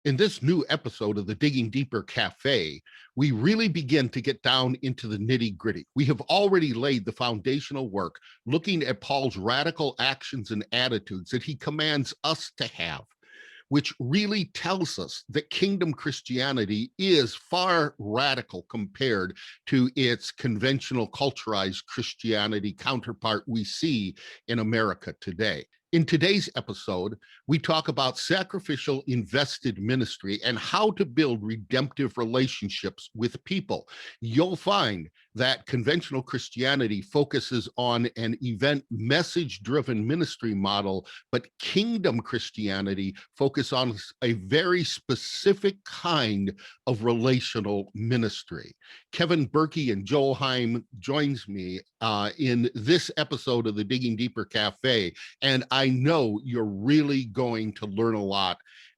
In this new episode of the Digging Deeper Cafe, we really begin to get down into the nitty-gritty. We have already laid the foundational work looking at Paul's radical actions and attitudes that he commands us to have, which really tells us that kingdom Christianity is far radical compared to its conventional culturized Christianity counterpart we see in America today. In today's episode, we talk about sacrificial invested ministry and how to build redemptive relationships with people. You'll find that conventional Christianity focuses on an event message-driven ministry model, but kingdom Christianity focuses on a very specific kind of relational ministry. Kevin Berkey and Joel Heim joins me in this episode of the Digging Deeper Cafe, and I know you're really going to learn a lot.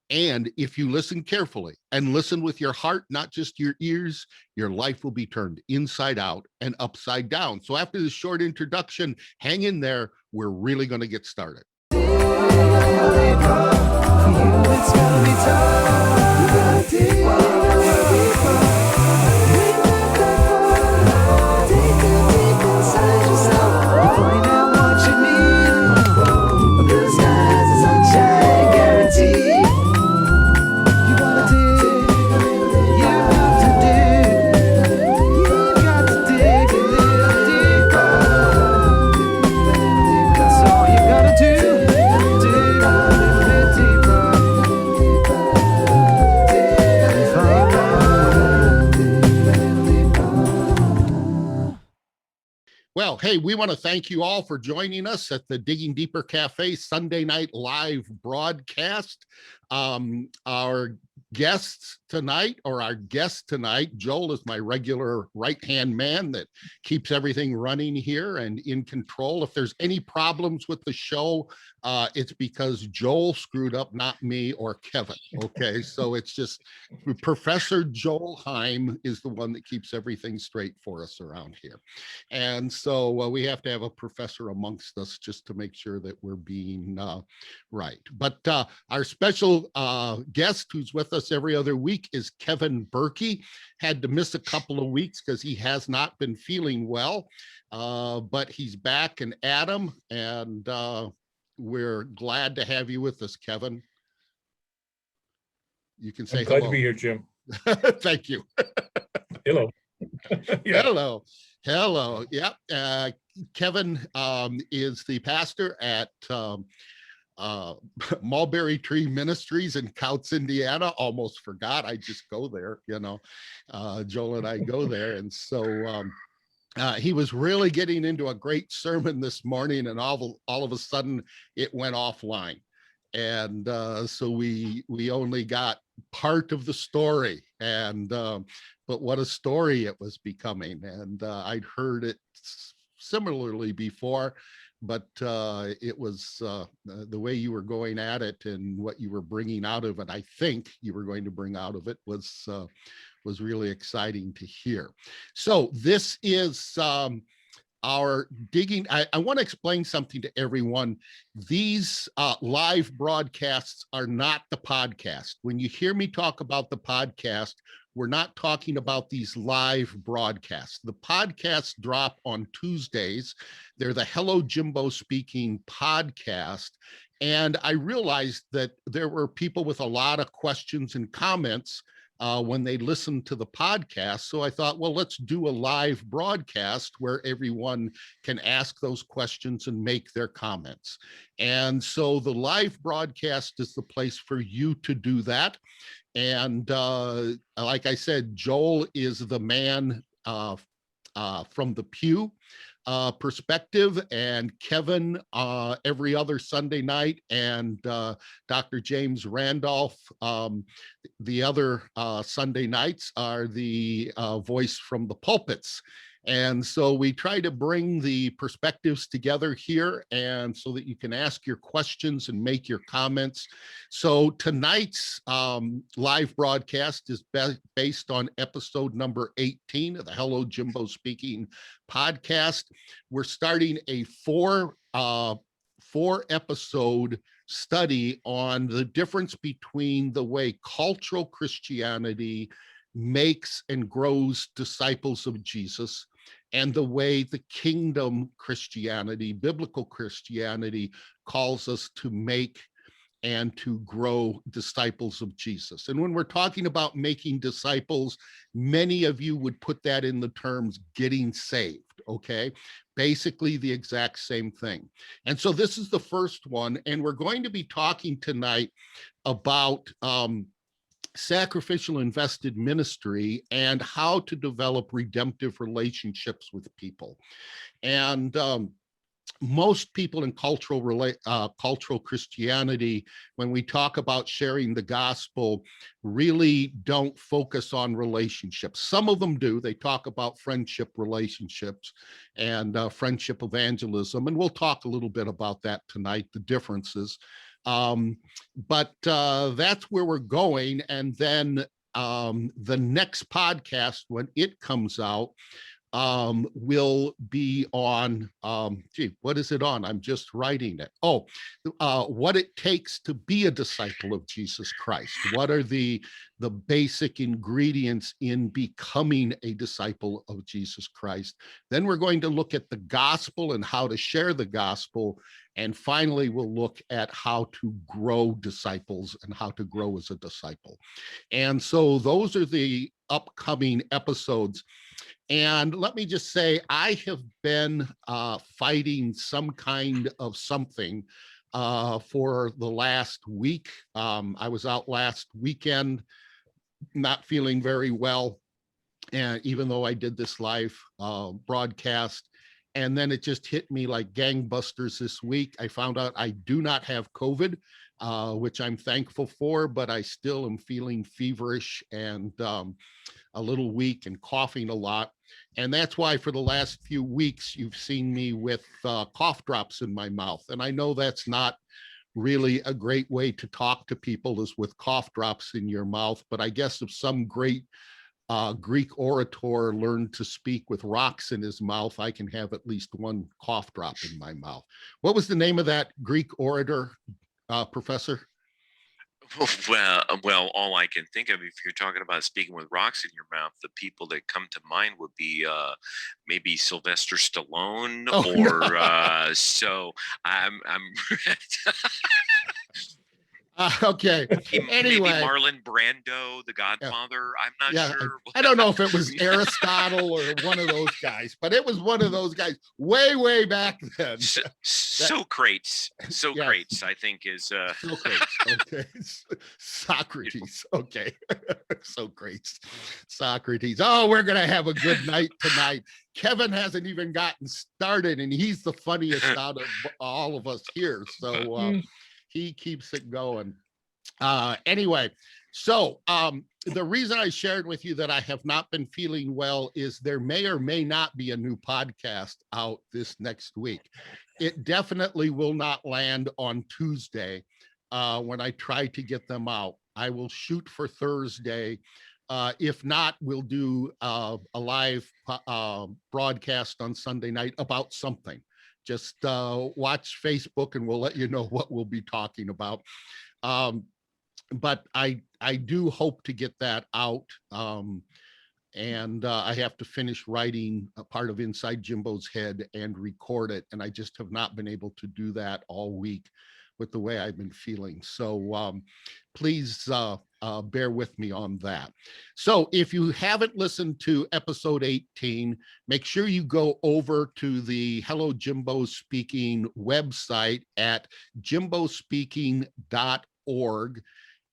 And if you listen carefully and listen with your heart, not just your ears, your life will be turned inside out and upside down. So after this short introduction, hang in there. We're really going to get started. Well, hey, we want to thank you all for joining us at the Digging Deeper Cafe Sunday night live broadcast. Our guest tonight, Joel is my regular right-hand man that keeps everything running here and in control. If there's any problems with the show, it's because Joel screwed up, not me or Kevin. Okay, so it's just Professor Joel Heim is the one that keeps everything straight for us around here. And so we have to have a professor amongst us just to make sure that we're being right. But our special guest who's with us every other week is Kevin Berkey. Had to miss a couple of weeks because he has not been feeling well, but he's back in Adam, and we're glad to have you with us, Kevin. You can say I'm glad hello. to be here, Jim. Thank you. Hello. Yeah. Hello. Yep. Kevin is the pastor at Mulberry Tree Ministries in Couts, Indiana. Almost forgot. I just go there, Joel and I go there. And so he was really getting into a great sermon this morning, and all of a sudden it went offline. And so we only got part of the story, and but what a story it was becoming. And I'd heard it similarly before, but it was the way you were going at it and what you were bringing out of it, I think you were going to bring out of it, was really exciting to hear. So this is our digging. I want to explain something to everyone. These live broadcasts are not the podcast. When you hear me talk about the podcast, we're not talking about these live broadcasts. The podcasts drop on Tuesdays. They're the Hello Jimbo Speaking podcast. And I realized that there were people with a lot of questions and comments when they listened to the podcast. So I thought, well, let's do a live broadcast where everyone can ask those questions and make their comments. And so the live broadcast is the place for you to do that. And like I said, Joel is the man from the pew perspective, and Kevin every other Sunday night, and Dr. James Randolph the other Sunday nights are the voice from the pulpits. And so we try to bring the perspectives together here, and so that you can ask your questions and make your comments. So tonight's live broadcast is based on episode number 18 of the Hello Jimbo Speaking podcast. We're starting a four episode study on the difference between the way cultural Christianity makes and grows disciples of Jesus and the way the kingdom Christianity, biblical Christianity, calls us to make and to grow disciples of Jesus. And when we're talking about making disciples, many of you would put that in the terms getting saved, okay? Basically the exact same thing. And so this is the first one, and we're going to be talking tonight about sacrificial invested ministry and how to develop redemptive relationships with people. And most people in cultural Christianity, when we talk about sharing the gospel, really don't focus on relationships. Some of them do. They talk about friendship relationships and friendship evangelism, and we'll talk a little bit about that tonight, the differences. But that's where we're going. And then the next podcast, when it comes out, will be on, what is it on? I'm just writing it. Oh, what it takes to be a disciple of Jesus Christ. What are the basic ingredients in becoming a disciple of Jesus Christ? Then we're going to look at the gospel and how to share the gospel. And finally, we'll look at how to grow disciples and how to grow as a disciple. And so those are the upcoming episodes. And let me just say, I have been fighting some kind of something for the last week. I was out last weekend, not feeling very well. And even though I did this live broadcast, and then it just hit me like gangbusters this week. I found out I do not have COVID, which I'm thankful for, but I still am feeling feverish and a little weak and coughing a lot. And that's why for the last few weeks, you've seen me with cough drops in my mouth. And I know that's not really a great way to talk to people, is with cough drops in your mouth. But I guess if some great Greek orator learned to speak with rocks in his mouth, I can have at least one cough drop in my mouth. What was the name of that Greek orator, Professor? Well, all I can think of, if you're talking about speaking with rocks in your mouth, the people that come to mind would be maybe Sylvester Stallone, or no. So I'm okay. Anyway, maybe Marlon Brando, the Godfather. Yeah. I'm not sure. I don't know if it was Aristotle or one of those guys, but it was one of those guys way back then. Socrates, I think is Socrates. Okay, Socrates. Okay, Socrates. Oh, we're gonna have a good night tonight. Kevin hasn't even gotten started, and he's the funniest out of all of us here. So he keeps it going. Anyway, so the reason I shared with you that I have not been feeling well is there may or may not be a new podcast out this next week. It definitely will not land on Tuesday when I try to get them out. I will shoot for Thursday. If not, we'll do a live broadcast on Sunday night about something. Just watch Facebook and we'll let you know what we'll be talking about. But I do hope to get that out. And I have to finish writing a part of Inside Jimbo's Head and record it. And I just have not been able to do that all week with the way I've been feeling. So please bear with me on that. So if you haven't listened to episode 18, make sure you go over to the Hello Jimbo Speaking website at jimbospeaking.org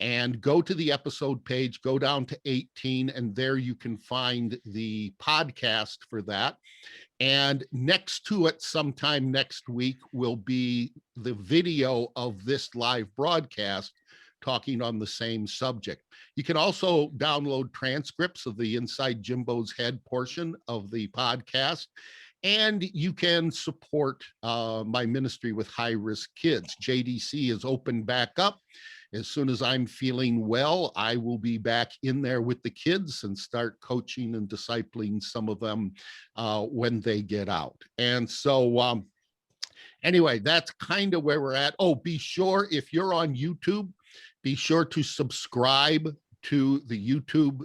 and go to the episode page, go down to 18, and there you can find the podcast for that. And next to it, sometime next week, will be the video of this live broadcast talking on the same subject. You can also download transcripts of the Inside Jimbo's Head portion of the podcast. And you can support my ministry with high-risk kids. JDC is open back up. As soon as I'm feeling well, I will be back in there with the kids and start coaching and discipling some of them when they get out. And so anyway, that's kind of where we're at. Oh, be sure if you're on YouTube, be sure to subscribe to the YouTube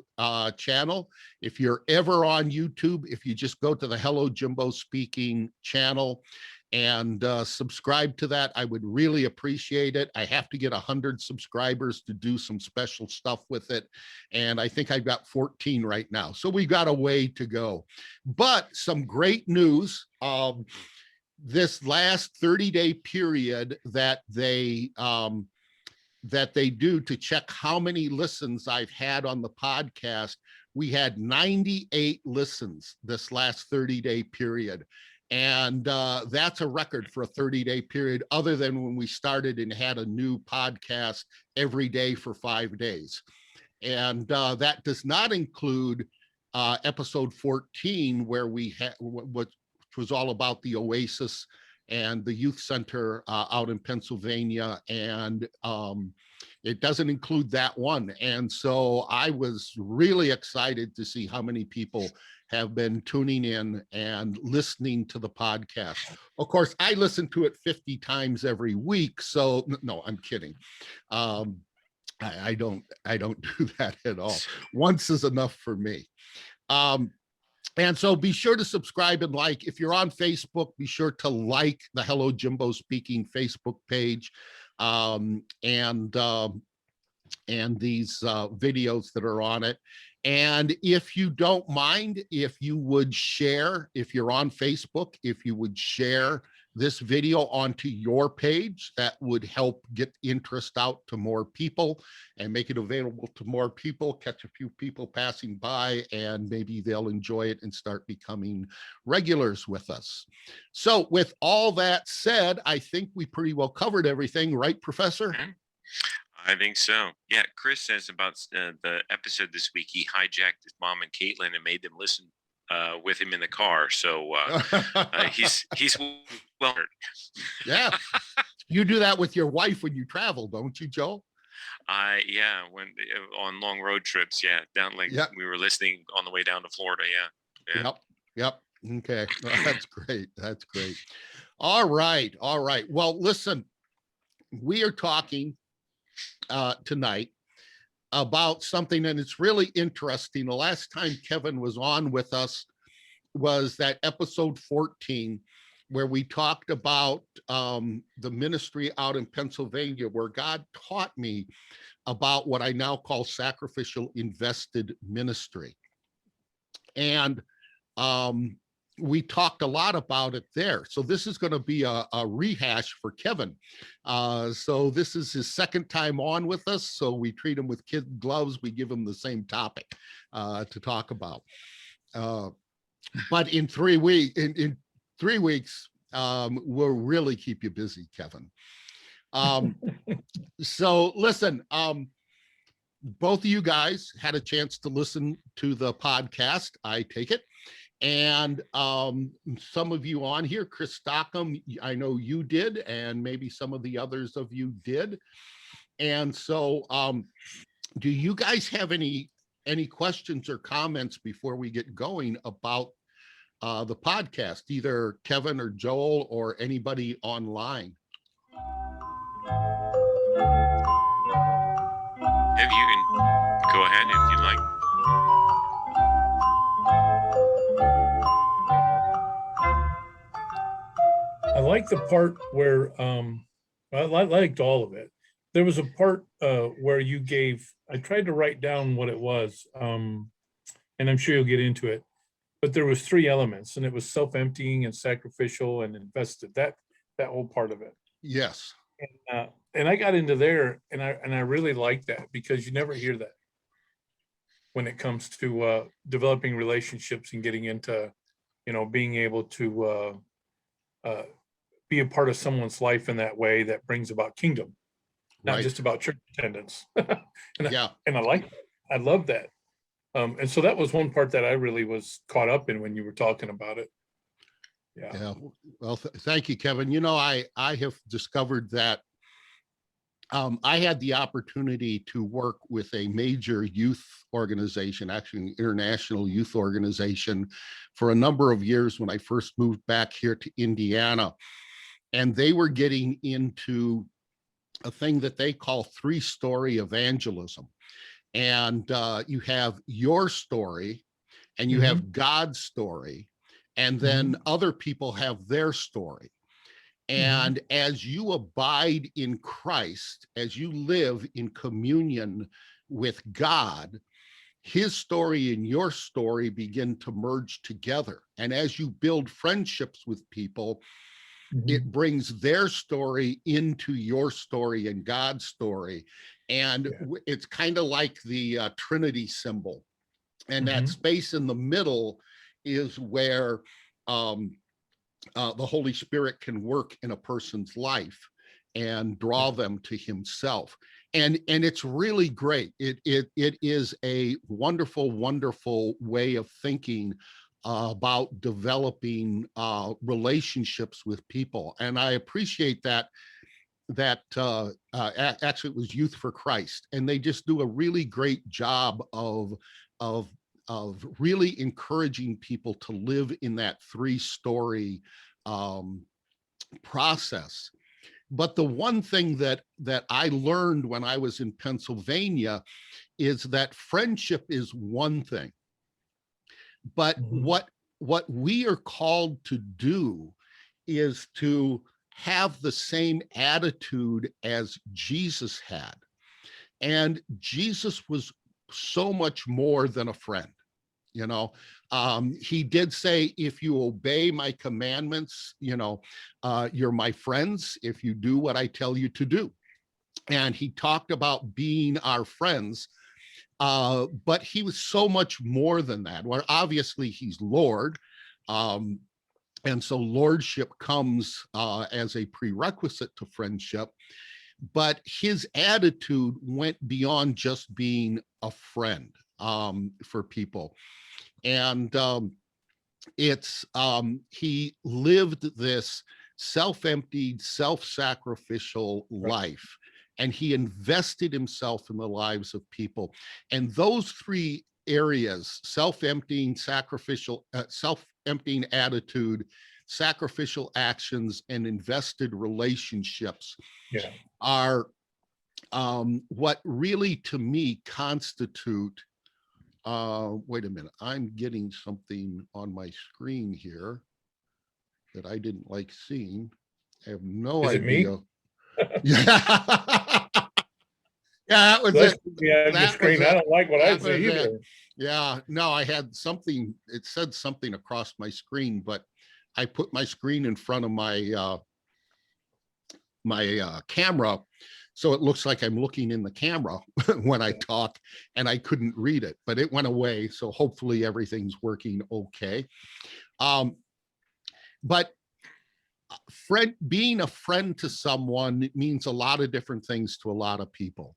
channel. If you're ever on YouTube, if you just go to the Hello Jimbo Speaking channel and subscribe to that, I would really appreciate it. I have to get 100 subscribers to do some special stuff with it. And I think I've got 14 right now. So we got a way to go. But some great news. This last 30-day period that they do to check how many listens I've had on the podcast, we had 98 listens this last 30-day period. And that's a record for a 30-day period, other than when we started and had a new podcast every day for 5 days. And that does not include episode 14, where we had what was all about the Oasis and the youth center out in Pennsylvania. And it doesn't include that one. And so I was really excited to see how many people have been tuning in and listening to the podcast. Of course, I listen to it 50 times every week. So no, I'm kidding. I don't do that at all. Once is enough for me. And so be sure to subscribe and like. If you're on Facebook, be sure to like the Hello Jimbo Speaking Facebook page, and these videos that are on it. And if you don't mind, if you would share, if you're on Facebook, if you would share this video onto your page, that would help get interest out to more people and make it available to more people, catch a few people passing by, and maybe they'll enjoy it and start becoming regulars with us. So with all that said, I think we pretty well covered everything, right, Professor? I think so. Yeah, Chris says about the episode this week, he hijacked his mom and Caitlin and made them listen with him in the car. So he's well. Yeah, you do that with your wife when you travel, don't you, Joe? Yeah, when on long road trips, yeah, down like we were listening on the way down to Florida. Yeah. Yep. Okay, well, that's great. That's great. All right. Well, listen, we are talking tonight about something, and it's really interesting. The last time Kevin was on with us was that episode 14, where we talked about the ministry out in Pennsylvania, where God taught me about what I now call sacrificial invested ministry. And we talked a lot about it there. So this is going to be a rehash for Kevin. So this is his second time on with us. So we treat him with kid gloves. We give him the same topic to talk about. But in 3 weeks, in 3 weeks, we'll really keep you busy, Kevin. So listen, both of you guys had a chance to listen to the podcast, I take it. And some of you on here, Chris Stockham, I know you did, and maybe some of the others of you did. And so do you guys have any questions or comments before we get going about the podcast, either Kevin or Joel or anybody online? If you can go ahead if you'd like. I like the part where I liked all of it. There was a part where you gave, I tried to write down what it was, and I'm sure you'll get into it, but there was 3 elements, and it was self-emptying and sacrificial and invested, that whole part of it. Yes. And I got into there, and I really like that, because you never hear that when it comes to developing relationships and getting into, being able to be a part of someone's life in that way that brings about kingdom, not just about church attendance. And I like that. I love that. And so that was one part that I really was caught up in when you were talking about it. Yeah. Well, thank you, Kevin. I have discovered that I had the opportunity to work with a major youth organization, actually an international youth organization, for a number of years when I first moved back here to Indiana. and they were getting into a thing that they call three-story evangelism. And you have your story, and you have God's story, and then other people have their story. And as you abide in Christ, as you live in communion with God, his story and your story begin to merge together. And as you build friendships with people, it brings their story into your story and God's story. And it's kind of like the Trinity symbol. And that space in the middle is where the Holy Spirit can work in a person's life and draw them to himself. And it's really great. It is a wonderful, wonderful way of thinking about developing relationships with people. And I appreciate that actually it was Youth for Christ, and they just do a really great job of really encouraging people to live in that three-story process. But the one thing that I learned when I was in Pennsylvania is that friendship is one thing, but what we are called to do is to have the same attitude as Jesus had. And Jesus was so much more than a friend. You know, he did say, if you obey my commandments, you know, you're my friends if you do what I tell you to do. And he talked about being our friends, but he was so much more than that. Well, obviously he's Lord. And so lordship comes as a prerequisite to friendship. But his attitude went beyond just being a friend for people. And he lived this self-emptied, self-sacrificial life, and he invested himself in the lives of people. And those three areas, self-emptying, sacrificial, self-emptying attitude, sacrificial actions, and invested relationships are what really, to me, constitute wait a minute, I'm getting something on my screen here that I didn't like seeing. I have no idea. Yeah. Yeah, that was it. That screen. I don't like what I see either. Yeah, no, I had something, it said something across my screen, but I put my screen in front of my camera, so it looks like I'm looking in the camera when I talk, and I couldn't read it, but it went away. So hopefully everything's working okay. But being a friend to someone means a lot of different things to a lot of people.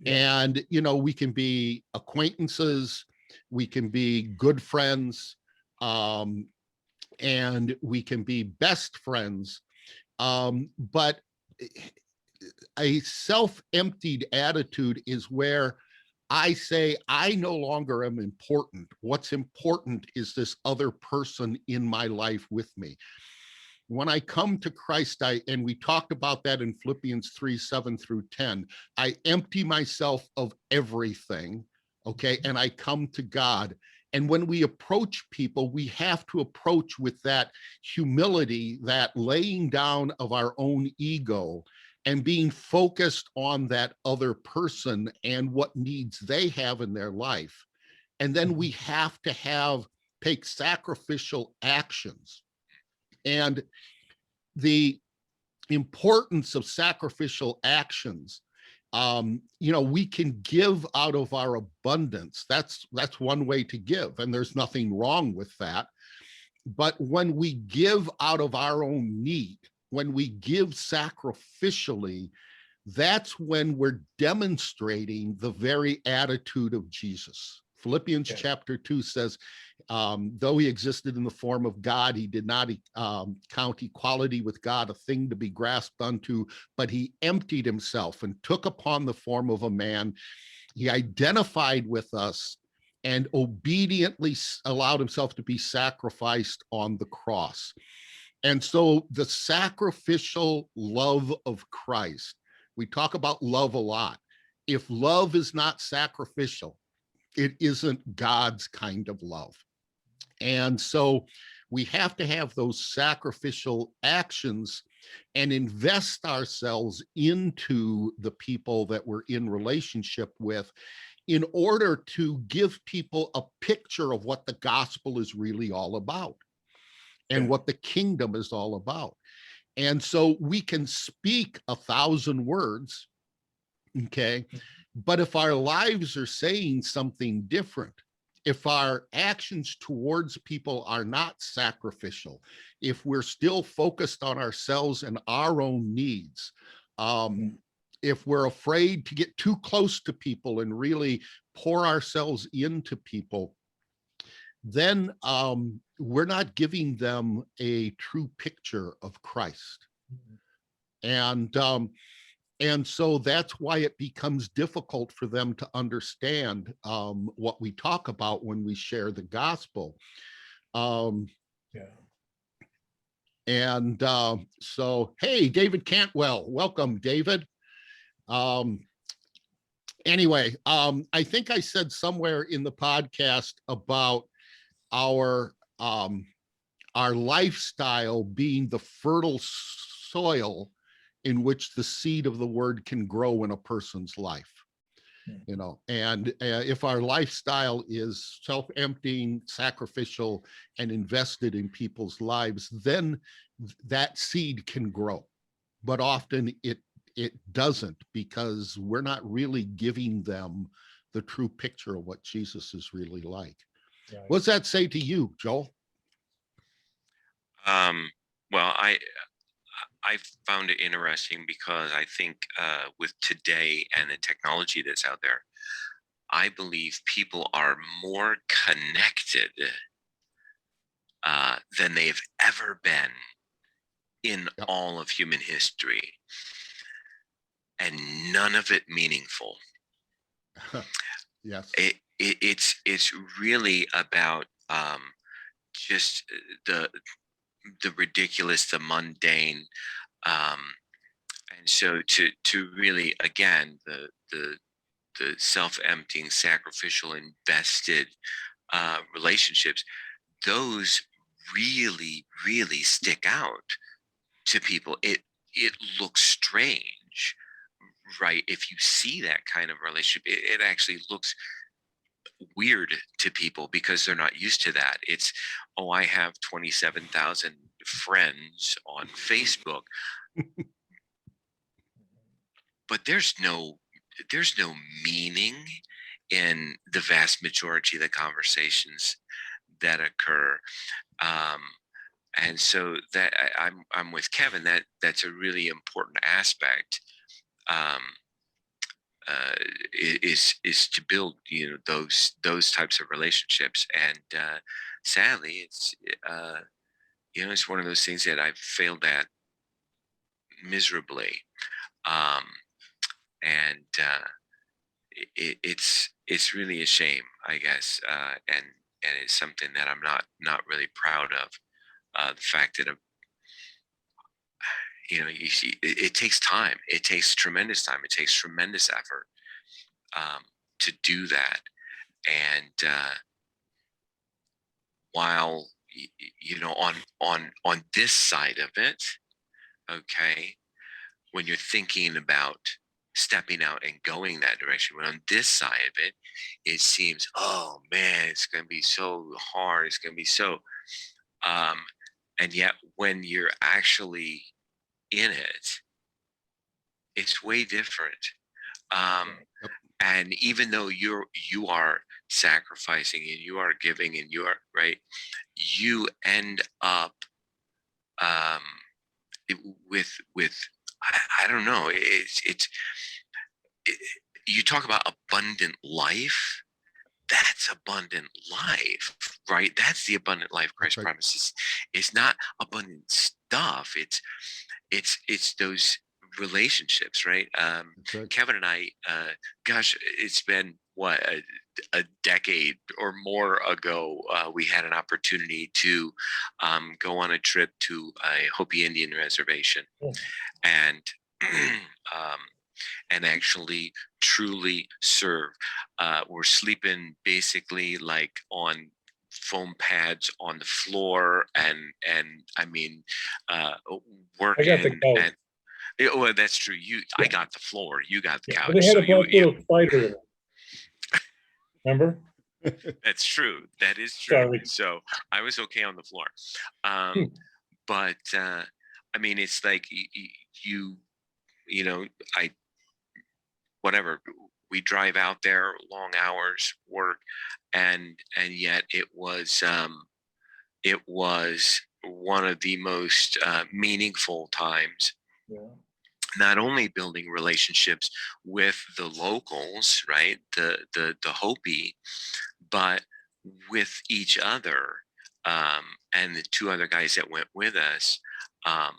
And, you know, we can be acquaintances, we can be good friends, and we can be best friends. But a self-emptied attitude is where I say, I no longer am important. What's important is this other person in my life with me. When I come to Christ, and we talked about that in Philippians 3:7-10, I empty myself of everything, okay, and I come to God. And when we approach people, we have to approach with that humility, that laying down of our own ego, and being focused on that other person and what needs they have in their life. And then we have to take sacrificial actions. And the importance of sacrificial actions, you know, we can give out of our abundance. That's one way to give, and there's nothing wrong with that. But when we give out of our own need, when we give sacrificially, that's when we're demonstrating the very attitude of Jesus. Philippians chapter 2 says, though he existed in the form of God, he did not count equality with God a thing to be grasped unto, but he emptied himself and took upon the form of a man. He identified with us and obediently allowed himself to be sacrificed on the cross. And so the sacrificial love of Christ, we talk about love a lot. If love is not sacrificial, it isn't God's kind of love. And so we have to have those sacrificial actions and invest ourselves into the people that we're in relationship with in order to give people a picture of what the gospel is really all about and what the kingdom is all about. And so we can speak 1,000 words, okay? But if our lives are saying something different, if our actions towards people are not sacrificial, if we're still focused on ourselves and our own needs, if we're afraid to get too close to people and really pour ourselves into people, then we're not giving them a true picture of Christ. And so that's why it becomes difficult for them to understand what we talk about when we share the gospel. So, hey, David Cantwell, welcome, David. Anyway, I think I said somewhere in the podcast about our lifestyle being the fertile soil in which the seed of the word can grow in a person's life. You know, and if our lifestyle is self-emptying, sacrificial, and invested in people's lives, then that seed can grow. But often it doesn't, because we're not really giving them the true picture of what Jesus is really like. Right. What's that say to you, Joel? Well, I found it interesting because I think with today and the technology that's out there, I believe people are more connected than they've ever been in all of human history, and none of it meaningful. Yes. It's really about just the ridiculous, the mundane, and so to really, again, the self-emptying, sacrificial, invested relationships, those really stick out to people. It looks strange, right? If you see that kind of relationship, it actually looks weird to people because they're not used to that. It's, oh, I have 27,000 friends on Facebook, but there's no meaning in the vast majority of the conversations that occur. And so that I'm with Kevin, that's a really important aspect, is to build, those types of relationships. And sadly, it's it's one of those things that I've failed at miserably. And it's really a shame, I guess, and it's something that I'm not really proud of. The fact that you see, it takes time. It takes tremendous time. It takes tremendous effort to do that. And while on this side of it, okay, when you're thinking about stepping out and going that direction, when on this side of it, it seems, oh man, it's going to be so hard. It's going to be so, and yet when you're actually in it, it's way different. And even though you are sacrificing and you are giving and you are right, you end up with I don't know. You talk about abundant life. That's abundant life, right? That's the abundant life Christ promises. It's not abundant stuff. It's those relationships, right? Kevin and I, gosh, it's been a decade or more ago, we had an opportunity to go on a trip to a Hopi Indian reservation, Oh. and and actually truly serve. We're sleeping basically like on foam pads on the floor, and I mean, I got the working couch. and well, that's true. I Yeah. got the floor, you got the Yeah, couch. but they had So a black you little spider in it. Remember? that's true. That is true. Sorry. So I was okay on the floor. Hmm. But I mean, it's like you know, I whatever, we drive out there, long hours, work, and yet it was one of the most meaningful times, Yeah. not only building relationships with the locals, right, the Hopi, but with each other, and the two other guys that went with us, um,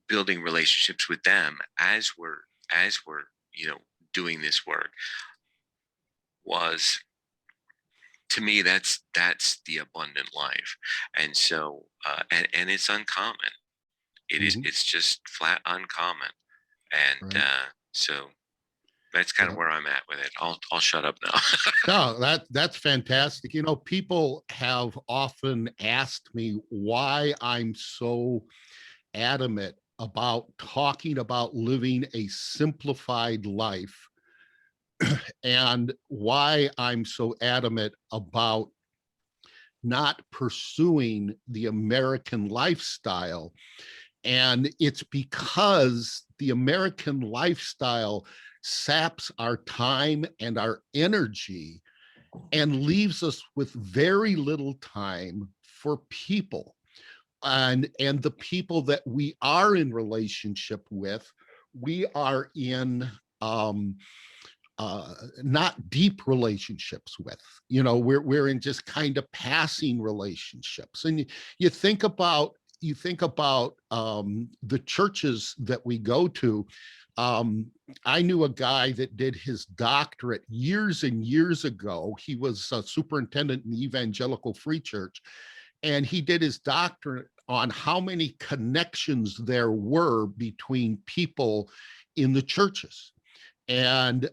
building relationships with them as we're doing this work was, to me, that's the abundant life. And so and it's uncommon. Mhm. It's just flat uncommon. And Right. so that's kind of Yeah. where I'm at with it. I'll shut up now. No, that's fantastic. People have often asked me why I'm so adamant about talking about living a simplified life, and why I'm so adamant about not pursuing the American lifestyle. And it's because the American lifestyle saps our time and our energy and leaves us with very little time for people. And the people that we are in relationship with, we are in um, not deep relationships with. We're in just kind of passing relationships. And you think about the churches that we go to. I knew a guy that did his doctorate years and years ago. He was a superintendent in the Evangelical Free Church, and he did his doctorate on how many connections there were between people in the churches. And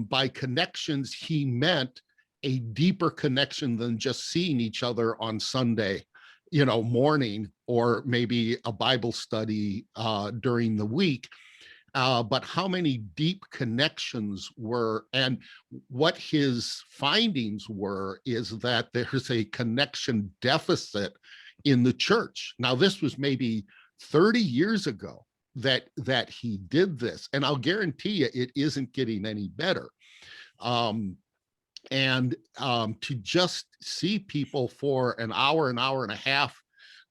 by connections, he meant a deeper connection than just seeing each other on Sunday, morning, or maybe a Bible study during the week. But how many deep connections were, and what his findings were, is that there's a connection deficit in the church. Now, this was maybe 30 years ago that he did this, and I'll guarantee you it isn't getting any better. And to just see people for an hour and a half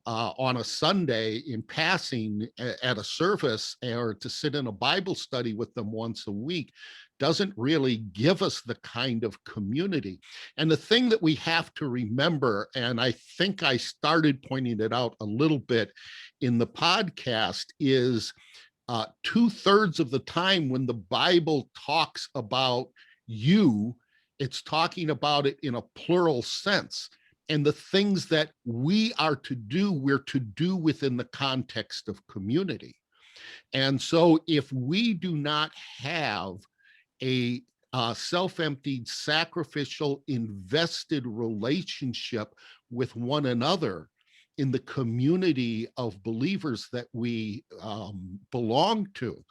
on a Sunday in passing at a service, or to sit in a Bible study with them once a week, doesn't really give us the kind of community. And the thing that we have to remember, and I think I started pointing it out a little bit in the podcast, is 2/3 of the time when the Bible talks about you, it's talking about it in a plural sense. And the things that we are to do, we're to do within the context of community. And so if we do not have a self-emptied, sacrificial, invested relationship with one another in the community of believers that we belong to,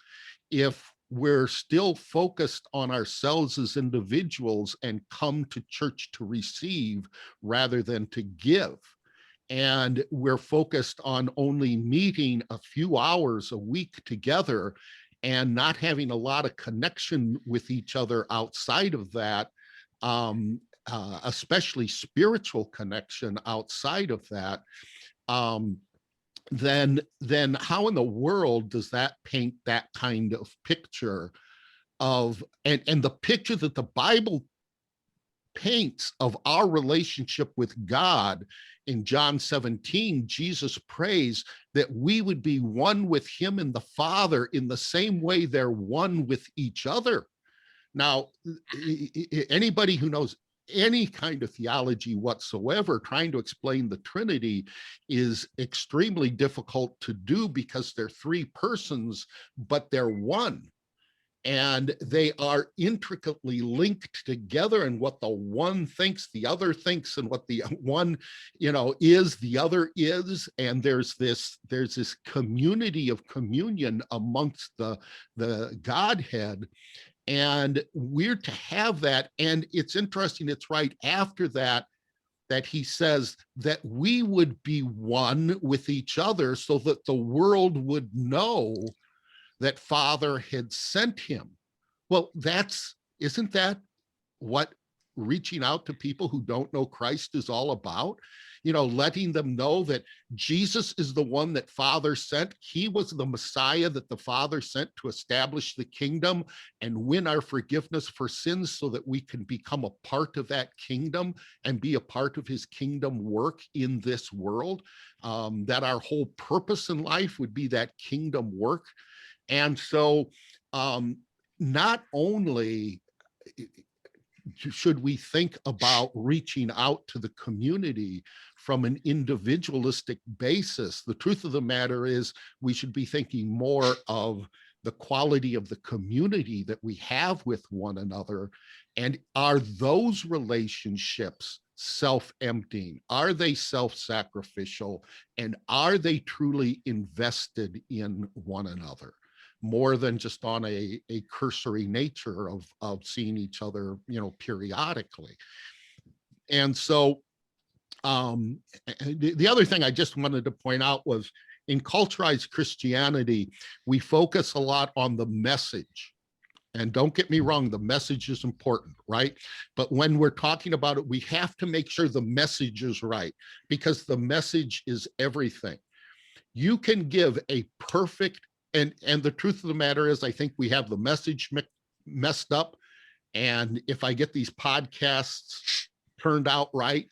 if we're still focused on ourselves as individuals and come to church to receive rather than to give, and we're focused on only meeting a few hours a week together and not having a lot of connection with each other outside of that, especially spiritual connection outside of that, um, then how in the world does that paint that kind of picture of, and the picture that the Bible paints of our relationship with God? In John 17, Jesus prays that we would be one with him and the Father in the same way they're one with each other. Now, anybody who knows any kind of theology whatsoever, trying to explain the Trinity is extremely difficult to do because they're three persons, but they're one. And they are intricately linked together, and what the one thinks, the other thinks, and what the one, is, the other is. And there's this community of communion amongst the Godhead. And we're to have that. And it's interesting, it's right after that he says that we would be one with each other so that the world would know that Father had sent him. Well, isn't that what reaching out to people who don't know Christ is all about? Letting them know that Jesus is the one that Father sent. He was the Messiah that the Father sent to establish the kingdom and win our forgiveness for sins so that we can become a part of that kingdom and be a part of his kingdom work in this world. That our whole purpose in life would be that kingdom work. And so not only should we think about reaching out to the community from an individualistic basis, the truth of the matter is we should be thinking more of the quality of the community that we have with one another. And are those relationships self-emptying? Are they self-sacrificial? And are they truly invested in one another? More than just on a cursory nature of seeing each other, periodically. And so the other thing I just wanted to point out was in culturized Christianity, we focus a lot on the message. And don't get me wrong, the message is important, right? But when we're talking about it, we have to make sure the message is right, because the message is everything. You can give a perfect, and the truth of the matter is, I think we have the message messed up. And if I get these podcasts turned out right,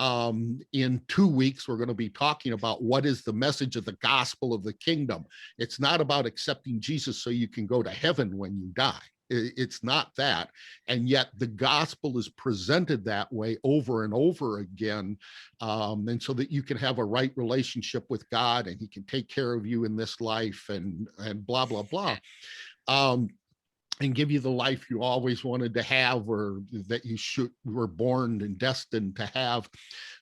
in 2 weeks, we're going to be talking about what is the message of the gospel of the kingdom. It's not about accepting Jesus so you can go to heaven when you die. It's not that. And yet the gospel is presented that way over and over again. And so that you can have a right relationship with God and he can take care of you in this life and blah, blah, blah. And give you the life you always wanted to have, or that you were born and destined to have.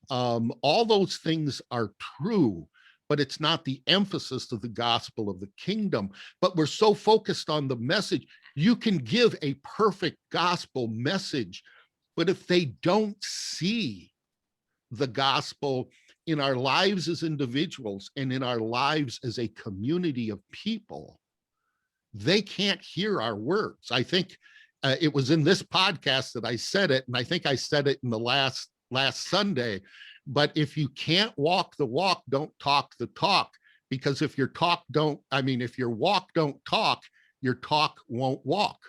All those things are true, but it's not the emphasis of the gospel of the kingdom. But we're so focused on the message. You can give a perfect gospel message, but if they don't see the gospel in our lives as individuals and in our lives as a community of people, they can't hear our words. I think it was in this podcast that I said it, and I think I said it in the last Sunday. But if you can't walk the walk, don't talk the talk. Because if your walk don't talk, your talk won't walk.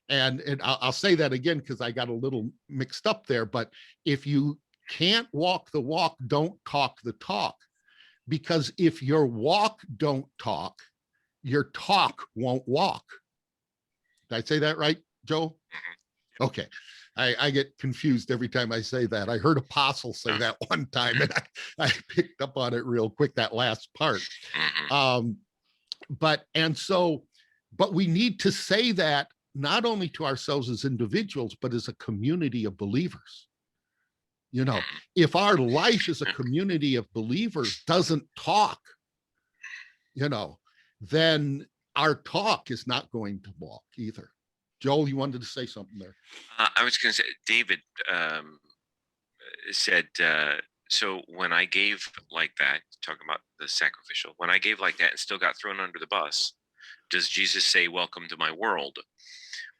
And I'll say that again because I got a little mixed up there. But if you can't walk the walk, don't talk the talk. Because if your walk don't talk, your talk won't walk. Did I say that right, Joe? Okay. I get confused every time I say that. I heard Apostle say that one time, and I picked up on it real quick, that last part. But we need to say that not only to ourselves as individuals, but as a community of believers. If our life as a community of believers doesn't talk, then our talk is not going to walk either. Joel, you wanted to say something there. I was going to say, David said, so when I gave like that, talking about the sacrificial, when I gave like that and still got thrown under the bus, does Jesus say, welcome to my world?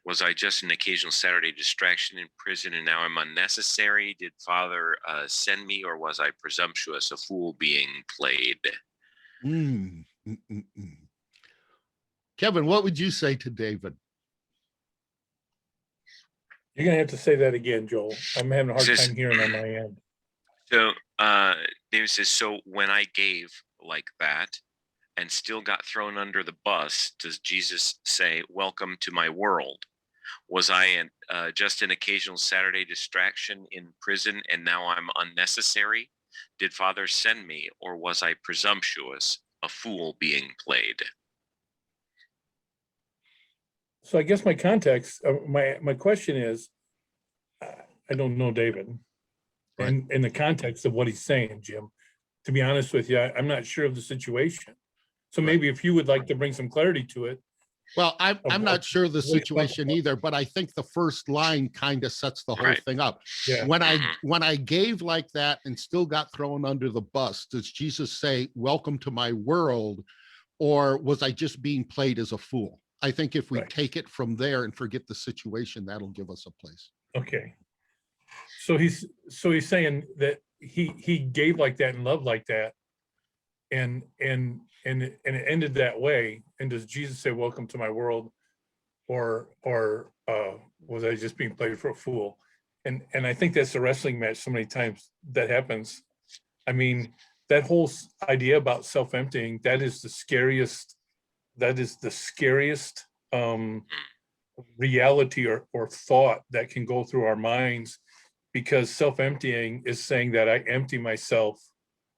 Was I just an occasional Saturday distraction in prison and now I'm unnecessary? Did Father send me, or was I presumptuous, a fool being played? Kevin, what would you say to David? You're going to have to say that again, Joel. I'm having a hard time hearing on my end. So David says, so when I gave like that and still got thrown under the bus, does Jesus say, welcome to my world? Was I just an occasional Saturday distraction in prison and now I'm unnecessary? Did Father send me, or was I presumptuous, a fool being played? So I guess my context, my question is, I don't know David, Right. and in the context of what he's saying, Jim. To be honest with you, I'm not sure of the situation. So Right. maybe if you would like to bring some clarity to it. Well, I'm not sure of the what he's talking situation about. either, but I think the first line kind of sets the whole Right. thing up. Yeah. When I gave like that and still got thrown under the bus, does Jesus say, "Welcome to my world," or was I just being played as a fool? I think if we Right. take it from there and forget the situation, that'll give us a place. Okay. So he's saying that he gave like that and loved like that, and it ended that way. And does Jesus say, "Welcome to my world," or was I just being played for a fool? And I think that's a wrestling match. So many times that happens. I mean, that whole idea about self-emptying, that is the scariest. That is the scariest reality or thought that can go through our minds, because self-emptying is saying that I empty myself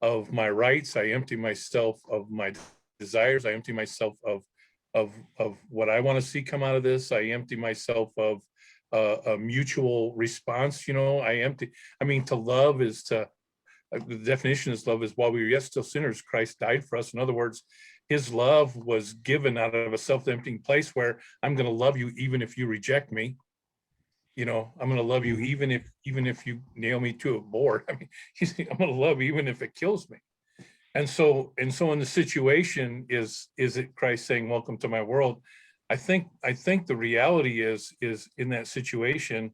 of my rights, I empty myself of my desires, I empty myself of what I want to see come out of this, I empty myself of a mutual response. I mean, to love is to, the definition is love is while we were yet still sinners, Christ died for us. In other words, his love was given out of a self-emptying place where I'm going to love you even if you reject me. I'm going to love you even if you nail me to a board. I mean, I'm going to love you even if it kills me. And so in the situation is it Christ saying, "Welcome to my world"? I think the reality is in that situation,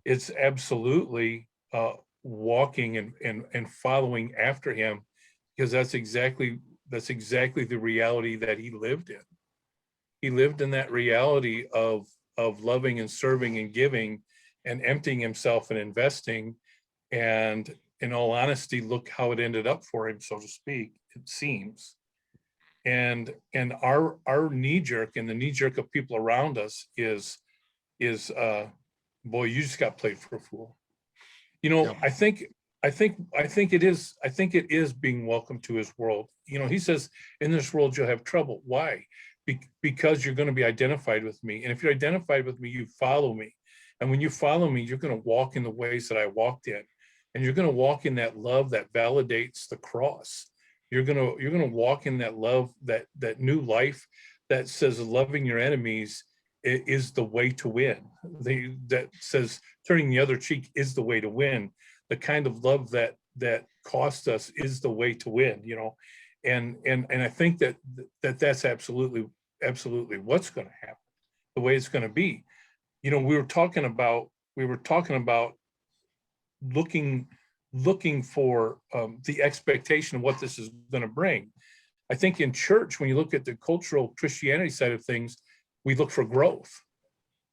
it's absolutely walking and following after him, because that's exactly the reality that he lived in. He lived in that reality of loving and serving and giving and emptying himself and investing. And in all honesty, look how it ended up for him, so to speak, it seems. And our knee jerk and the knee jerk of people around us is boy, you just got played for a fool. Yeah. I think it is being welcome to his world. He says, "In this world you'll have trouble." Why? Because you're going to be identified with me. And if you're identified with me, you follow me. And when you follow me, you're going to walk in the ways that I walked in. And you're going to walk in that love that validates the cross. You're going to walk in that love, that new life that says loving your enemies is the way to win. That says turning the other cheek is the way to win. The kind of love that cost us is the way to win. And I think that's absolutely what's going to happen, the way it's going to be. We were talking about looking for the expectation of what this is going to bring. I think in church, when you look at the cultural Christianity side of things, we look for growth.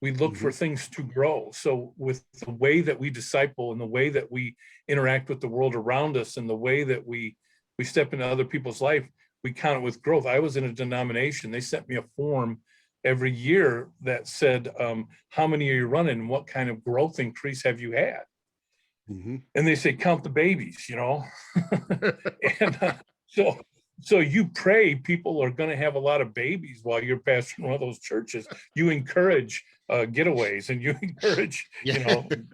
We look for things to grow. So with the way that we disciple and the way that we interact with the world around us and the way that we step into other people's life, we count it with growth. I was in a denomination. They sent me a form every year that said, how many are you running and what kind of growth increase have you had? And they say, count the babies, and so you pray people are going to have a lot of babies while you're pastoring one of those churches. You encourage getaways and you encourage,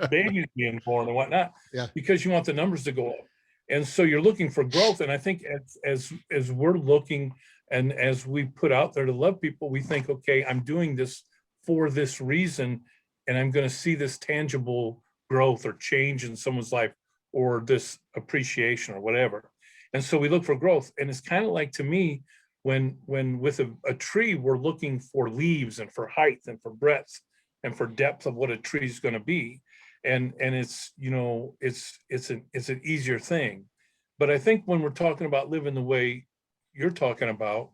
babies being born and whatnot, because you want the numbers to go up. And so you're looking for growth. And I think as we're looking and as we put out there to love people, we think, okay, I'm doing this for this reason, and I'm going to see this tangible growth or change in someone's life or this appreciation or whatever. And so we look for growth. And it's kind of like, to me, when with a tree, we're looking for leaves and for height and for breadth and for depth of what a tree is going to be. And it's, it's an easier thing. But I think when we're talking about living the way you're talking about,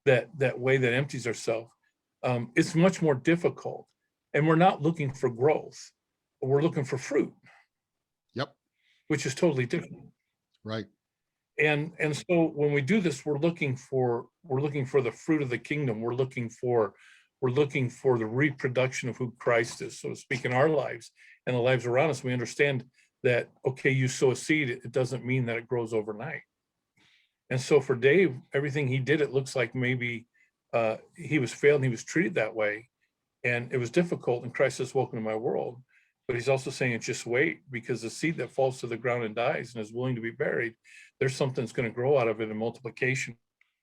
that way that empties ourselves, it's much more difficult. And we're not looking for growth. We're looking for fruit. Yep. Which is totally different. Right. And so when we do this, we're looking for the fruit of the kingdom. We're looking for we're looking for the reproduction of who Christ is, so to speak, in our lives and the lives around us. We understand that, okay, you sow a seed, it doesn't mean that it grows overnight. And so for Dave, everything he did, it looks like maybe he was failed and he was treated that way. And it was difficult, and Christ says, welcome to my world. But he's also saying, just wait, because the seed that falls to the ground and dies and is willing to be buried, there's something that's going to grow out of it in multiplication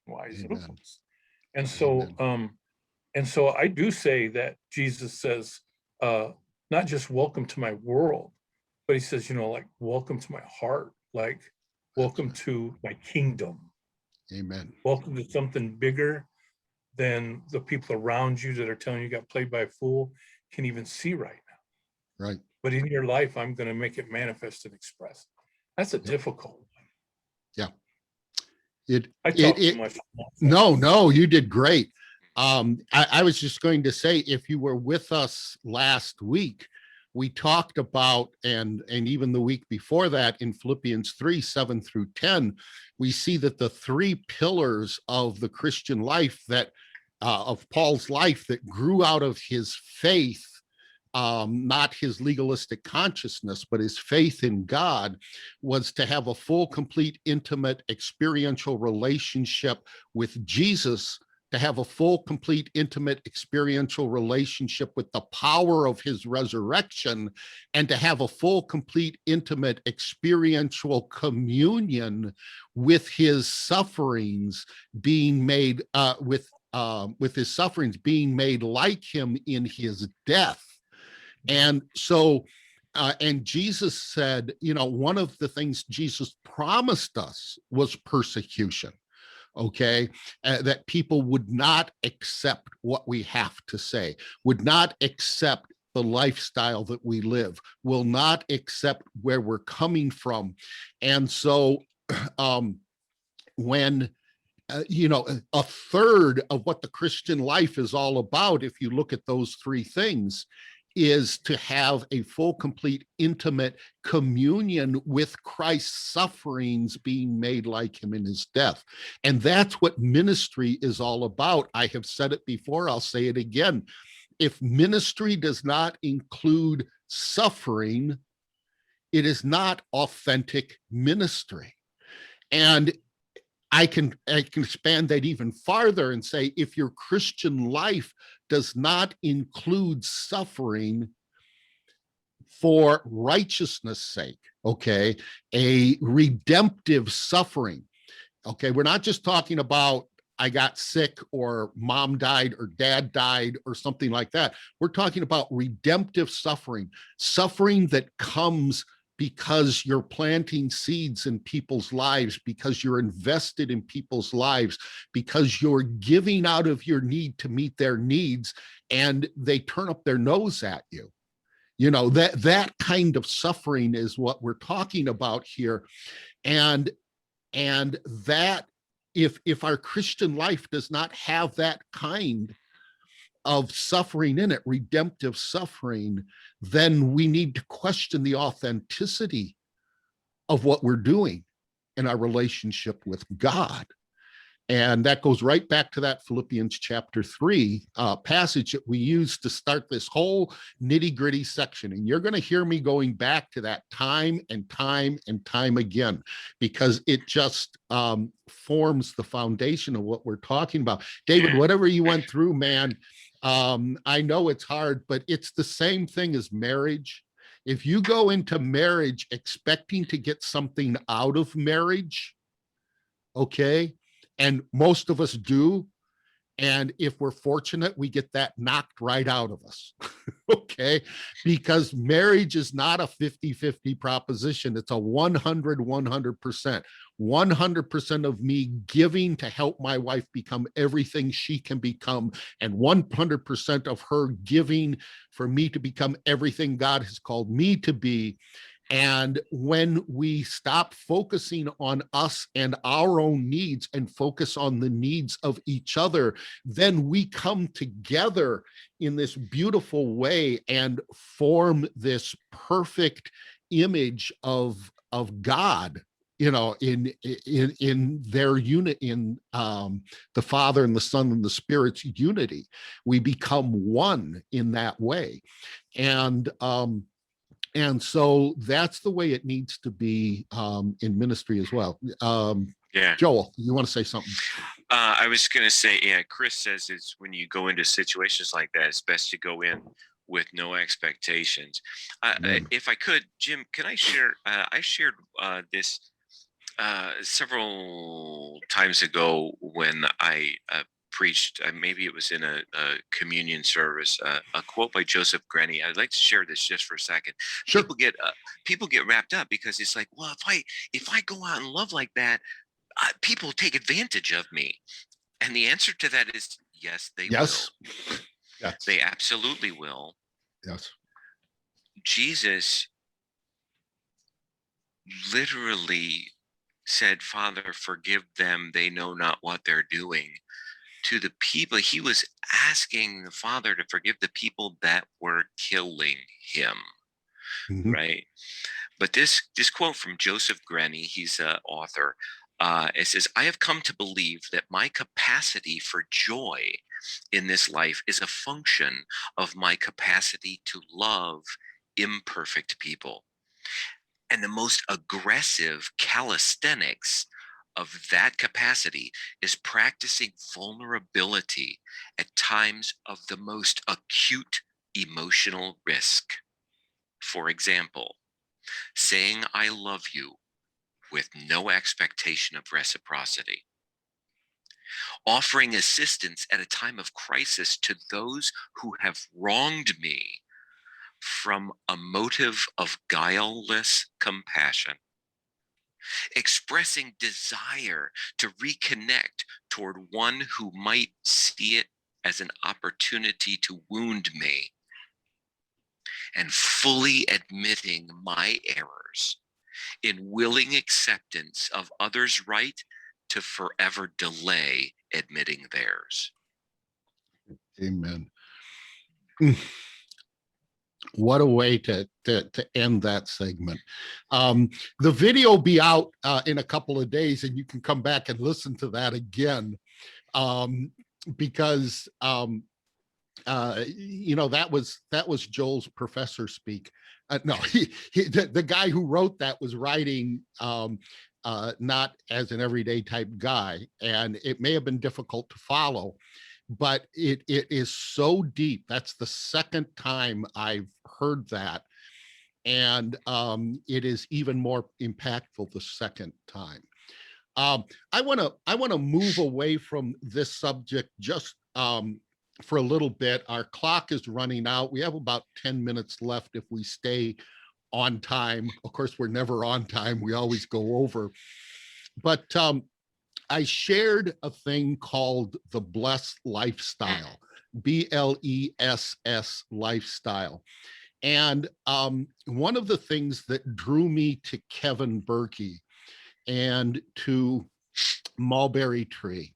wise. Amen. And so, Amen. and so I do say that Jesus says, not just welcome to my world, but he says, like, welcome to my heart, like, welcome to my kingdom. Amen. Welcome to something bigger than the people around you that are telling you got played by a fool can even see right now. Right. But in your life, I'm going to make it manifest and express. That's a difficult one. Yeah. I talk too much. No, you did great. I was just going to say, if you were with us last week, we talked about, and even the week before that, in Philippians 3:7-10, we see that the three pillars of the Christian life that of Paul's life that grew out of his faith, not his legalistic consciousness, but his faith in God, was to have a full, complete, intimate, experiential relationship with Jesus, to have a full, complete, intimate, experiential relationship with the power of his resurrection, and to have a full, complete, intimate, experiential communion with his sufferings being made, with his sufferings being made like him in his death. And so, and Jesus said, one of the things Jesus promised us was persecution. Okay, that people would not accept what we have to say, would not accept the lifestyle that we live, will not accept where we're coming from. And so when a third of what the Christian life is all about, if you look at those three things, is to have a full, complete, intimate communion with Christ's sufferings being made like him in his death. And that's what ministry is all about. I have said it before, I'll say it again. If ministry does not include suffering, it is not authentic ministry. And I can expand that even farther and say, if your Christian life does not include suffering for righteousness' sake, okay, a redemptive suffering, okay, we're not just talking about I got sick or mom died or dad died or something like that. We're talking about redemptive suffering, suffering that comes because you're planting seeds in people's lives, because you're invested in people's lives, because you're giving out of your need to meet their needs, and they turn up their nose at you. That kind of suffering is what we're talking about here. And that if our Christian life does not have that kind of suffering in it, redemptive suffering, then we need to question the authenticity of what we're doing in our relationship with God. And that goes right back to that Philippians chapter 3 passage that we used to start this whole nitty-gritty section. And you're going to hear me going back to that time and time and time again, because it just forms the foundation of what we're talking about. David, whatever you went through, man, I know it's hard, but it's the same thing as marriage. If you go into marriage expecting to get something out of marriage, okay, and most of us do, and if we're fortunate, we get that knocked right out of us, okay? Because marriage is not a 50-50 proposition. It's a 100%. 100% of me giving to help my wife become everything she can become, and 100% of her giving for me to become everything God has called me to be. And when we stop focusing on us and our own needs and focus on the needs of each other, then we come together in this beautiful way and form this perfect image of God in their unit, in the Father and the Son and the Spirit's unity. We become one in that way. And so that's the way it needs to be in ministry as well. Yeah. Joel, you want to say something? I was going to say, yeah, Chris says it's when you go into situations like that, it's best to go in with no expectations. If I could, Jim, can I share? I shared this several times ago when I preached. Maybe it was in a communion service. A quote by Joseph Grenny. I'd like to share this just for a second. Sure. People get wrapped up because it's like, well, if I go out and love like that, people take advantage of me. And the answer to that is yes, they will. Yes. They absolutely will. Yes. Jesus literally said, Father, forgive them. They know not what they're doing. To the people, he was asking the Father to forgive the people that were killing him. Mm-hmm. Right? But this quote from Joseph Grenny, he's an author, it says, I have come to believe that my capacity for joy in this life is a function of my capacity to love imperfect people. And the most aggressive calisthenics of that capacity is practicing vulnerability at times of the most acute emotional risk. For example, saying I love you with no expectation of reciprocity. Offering assistance at a time of crisis to those who have wronged me from a motive of guileless compassion. Expressing desire to reconnect toward one who might see it as an opportunity to wound me. And fully admitting my errors in willing acceptance of others' right to forever delay admitting theirs. Amen. What a way to end that segment. The video will be out in a couple of days, and you can come back and listen to that again, because that was Joel's professor speak. No, the guy who wrote that was writing not as an everyday type guy, and it may have been difficult to follow, but it is so deep. That's the second time I've heard that, and it is even more impactful the second time. I want to move away from this subject just for a little bit. Our clock is running out. We have about 10 minutes left if we stay on time. Of course, we're never on time. We always go over. But I shared a thing called the Blessed Lifestyle, BLESS lifestyle. And one of the things that drew me to Kevin Berkey and to Mulberry Tree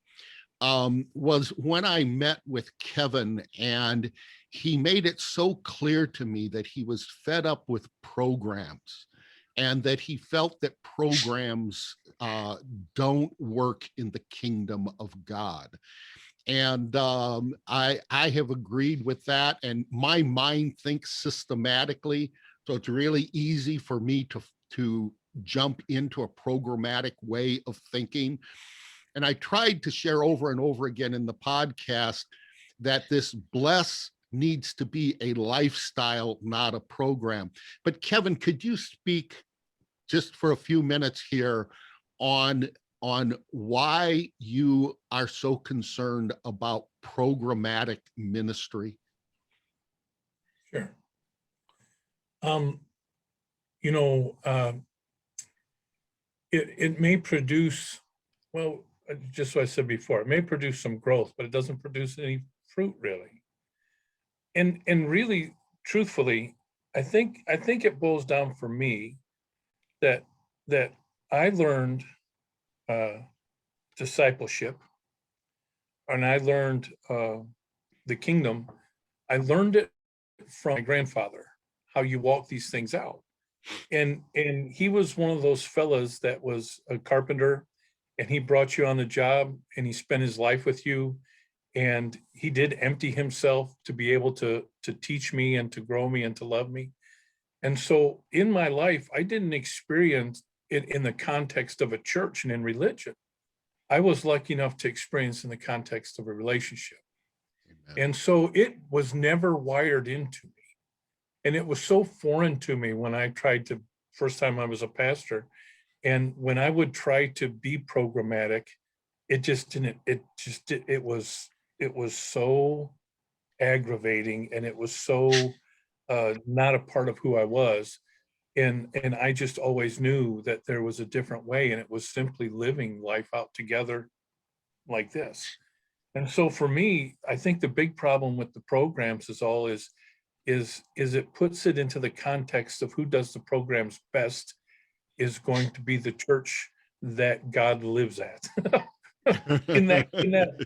was when I met with Kevin, and he made it so clear to me that he was fed up with programs, and that he felt that programs don't work in the kingdom of God. And I have agreed with that, and my mind thinks systematically, so it's really easy for me to jump into a programmatic way of thinking. And I tried to share over and over again in the podcast that this bless needs to be a lifestyle, not a program. But Kevin, could you speak just for a few minutes here on why you are so concerned about programmatic ministry? Sure. It may produce, well, just what I said before, it may produce some growth, but it doesn't produce any fruit really. And really, truthfully, I think it boils down for me that I learned discipleship, and I learned the kingdom. I learned it from my grandfather, how you walk these things out. And he was one of those fellas that was a carpenter, and he brought you on the job, and he spent his life with you, and he did empty himself to be able to teach me and to grow me and to love me. And so in my life, I didn't experience it in the context of a church and in religion. I was lucky enough to experience in the context of a relationship. Amen. And so it was never wired into me. And it was so foreign to me when I tried to, first time I was a pastor, and when I would try to be programmatic, it just didn't, it was so aggravating, and it was so not a part of who I was. And I just always knew that there was a different way, and it was simply living life out together like this. And so for me, I think the big problem with the programs is it puts it into the context of who does the programs best is going to be the church that God lives at. in that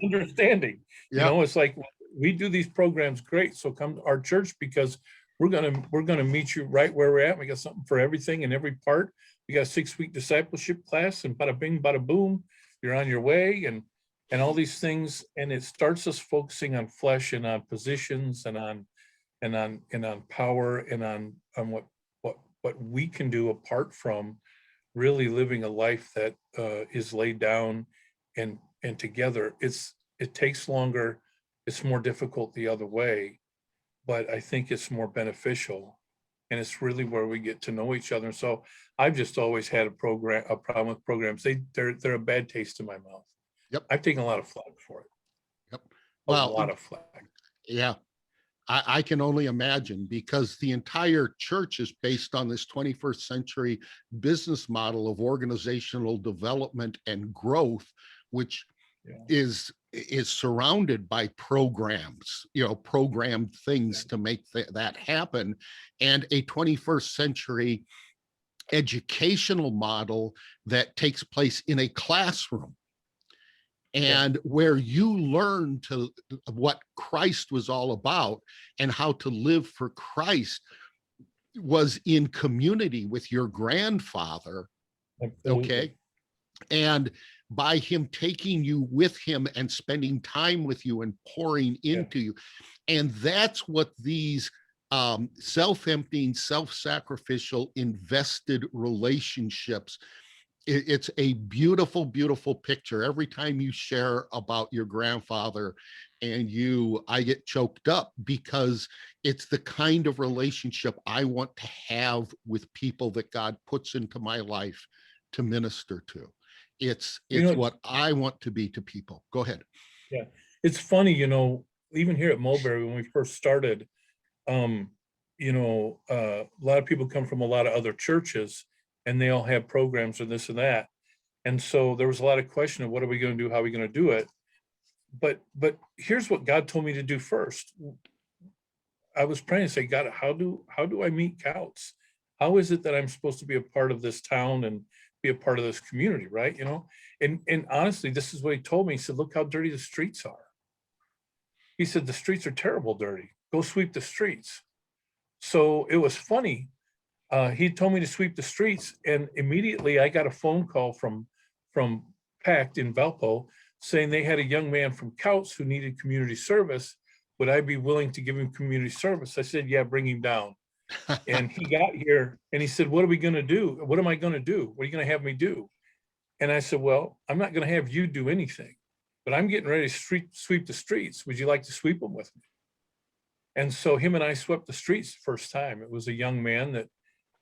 understanding. You Yeah. know, it's like, we do these programs great, so come to our church, because we're gonna meet you right where we're at. We got something for everything in every part. We got a 6-week discipleship class, and bada bing, bada boom, you're on your way, and all these things. And it starts us focusing on flesh and on positions and on power and on what we can do apart from really living a life that is laid down and together. It takes longer, it's more difficult the other way, but I think it's more beneficial, and it's really where we get to know each other. So I've just always had a problem with programs. They're a bad taste in my mouth. Yep. I've taken a lot of flack for it. Yep. A Well, lot of flack. yeah, I can only imagine, because the entire church is based on this 21st century business model of organizational development and growth, which Yeah. is surrounded by programs, programmed things to make that happen, and a 21st century educational model that takes place in a classroom, and where you learn to what Christ was all about and how to live for Christ was in community with your grandfather. Absolutely. Okay. And by him taking you with him and spending time with you and pouring into you. And that's what these self-emptying, self-sacrificial, invested relationships, it's a beautiful, beautiful picture. Every time you share about your grandfather and I get choked up, because it's the kind of relationship I want to have with people that God puts into my life to minister to. It's what I want to be to people. Go ahead. Yeah, it's funny, even here at Mulberry, when we first started, a lot of people come from a lot of other churches, and they all have programs or this and that. And so there was a lot of question of what are we going to do? How are we going to do it? But here's what God told me to do first. I was praying to say, God, how do I meet Couts? How is it that I'm supposed to be a part of this town and be a part of this community, right? And honestly, this is what he told me. He said, look how dirty the streets are. He said, the streets are terrible dirty. Go sweep the streets. So it was funny. He told me to sweep the streets, and immediately I got a phone call from PACT in Valpo saying they had a young man from Couts who needed community service. Would I be willing to give him community service? I said, yeah, bring him down. And he got here and he said, what are we going to do? What am I going to do? What are you going to have me do? And I said, well, I'm not going to have you do anything, but I'm getting ready to sweep the streets. Would you like to sweep them with me? And so him and I swept the streets the first time. It was a young man that,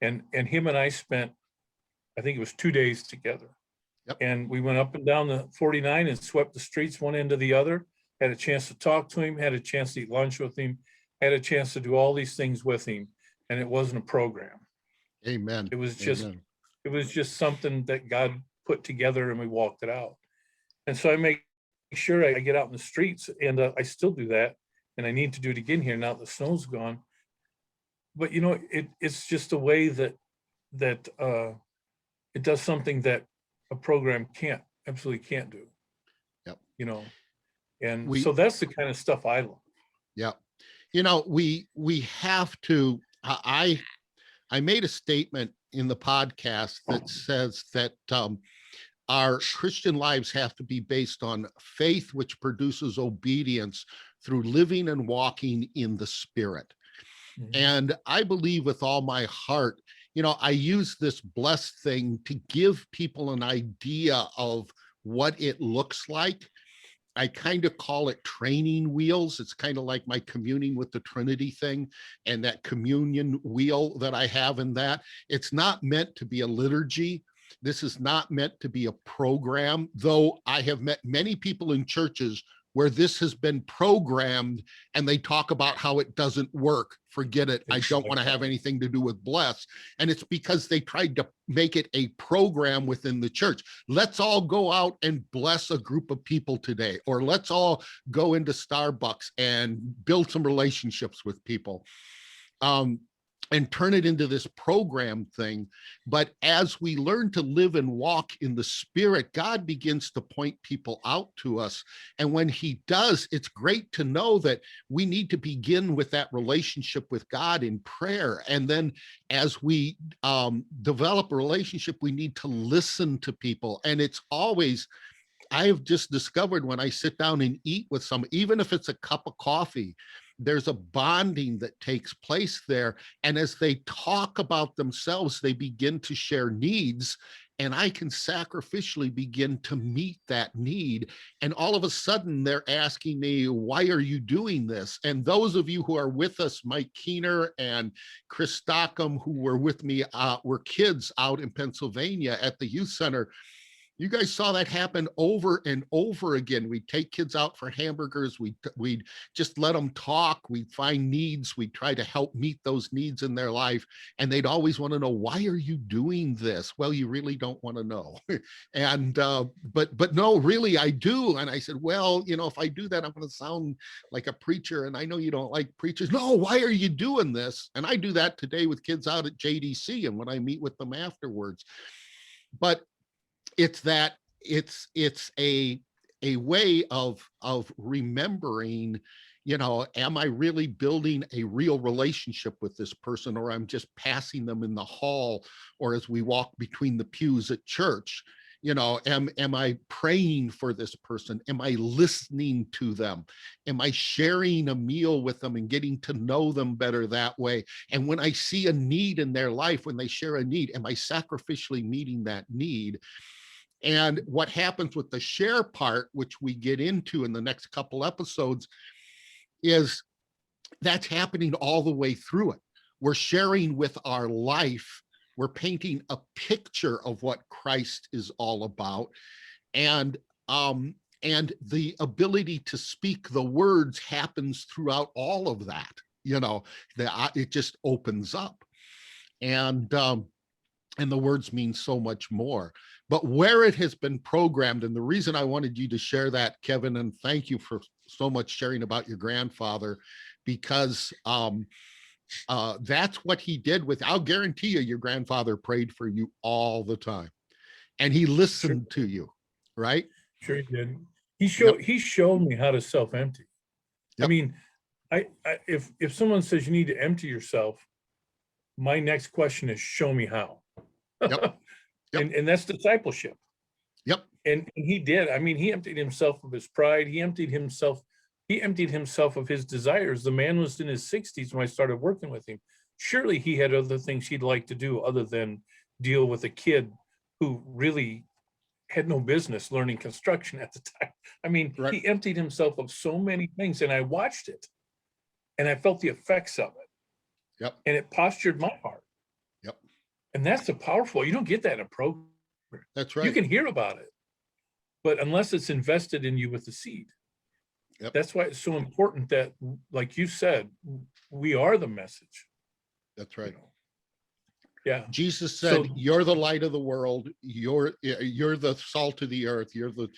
and him and I spent, I think it was 2 days together. Yep. And we went up and down the 49 and swept the streets one end to the other, had a chance to talk to him, had a chance to eat lunch with him, had a chance to do all these things with him. And it wasn't a program. Amen. It was just, Amen. it was just something that God put together, and we walked it out. And so I make sure I get out in the streets, and I still do that. And I need to do it again here now that the snow's gone. But it's just a way that it does something that a program absolutely can't do. Yep. And so that's the kind of stuff I love. Yeah. We have to, I I made a statement in the podcast that says that our Christian lives have to be based on faith, which produces obedience through living and walking in the Spirit. And I believe with all my heart, I use this blessed thing to give people an idea of what it looks like. I kind of call it training wheels. It's kind of like my communing with the Trinity thing and that communion wheel that I have in that. It's not meant to be a liturgy. This is not meant to be a program, though I have met many people in churches where this has been programmed and they talk about how it doesn't work. Forget it. I don't want to have anything to do with bless. And it's because they tried to make it a program within the church. Let's all go out and bless a group of people today, or let's all go into Starbucks and build some relationships with people. And turn it into this program thing. But as we learn to live and walk in the Spirit, God begins to point people out to us. And when he does, it's great to know that we need to begin with that relationship with God in prayer. And then as we develop a relationship, we need to listen to people. And it's always, I have just discovered when I sit down and eat with someone, even if it's a cup of coffee, there's a bonding that takes place there. And as they talk about themselves, they begin to share needs. And I can sacrificially begin to meet that need. And all of a sudden, they're asking me, why are you doing this? And those of you who are with us, Mike Keener and Chris Stockham, who were with me, were kids out in Pennsylvania at the youth center. You guys saw that happen over and over again. We'd take kids out for hamburgers. We'd just let them talk. We'd find needs. We'd try to help meet those needs in their life. And they'd always want to know, why are you doing this? Well, you really don't want to know. And, but no, really, I do. And I said, well, if I do that, I'm going to sound like a preacher. And I know you don't like preachers. No, why are you doing this? And I do that today with kids out at JDC and when I meet with them afterwards. But it's a way of remembering, am I really building a real relationship with this person, or I'm just passing them in the hall, or as we walk between the pews at church? Am I praying for this person? Am I listening to them? Am I sharing a meal with them and getting to know them better that way? And when I see a need in their life, when they share a need, am I sacrificially meeting that need? And what happens with the share part, which we get into in the next couple episodes, is that's happening all the way through it. We're sharing with our life. We're painting a picture of what Christ is all about. And the ability to speak the words happens throughout all of that. It just opens up. And the words mean so much more. But where it has been programmed, and the reason I wanted you to share that, Kevin, and thank you for so much sharing about your grandfather, because that's what he did with, I'll guarantee you, your grandfather prayed for you all the time. And he listened to you, right? Sure he did. He showed me how to self-empty. Yep. I mean, if someone says you need to empty yourself, my next question is, show me how. Yep. Yep. And that's discipleship. Yep. And he did. I mean, he emptied himself of his pride. He emptied himself of his desires. The man was in his 60s when I started working with him. Surely he had other things he'd like to do other than deal with a kid who really had no business learning construction at the time. I mean, right. He emptied himself of so many things, and I watched it and I felt the effects of it. Yep. And it postured my heart. Yep. And that's the powerful. You don't get that in a program. That's right. You can hear about it, but unless it's invested in you with the seed. Yep. That's why it's so important that, like you said, we are the message. That's right. Yeah. Jesus said, you're the light of the world. You're the salt of the earth. You're the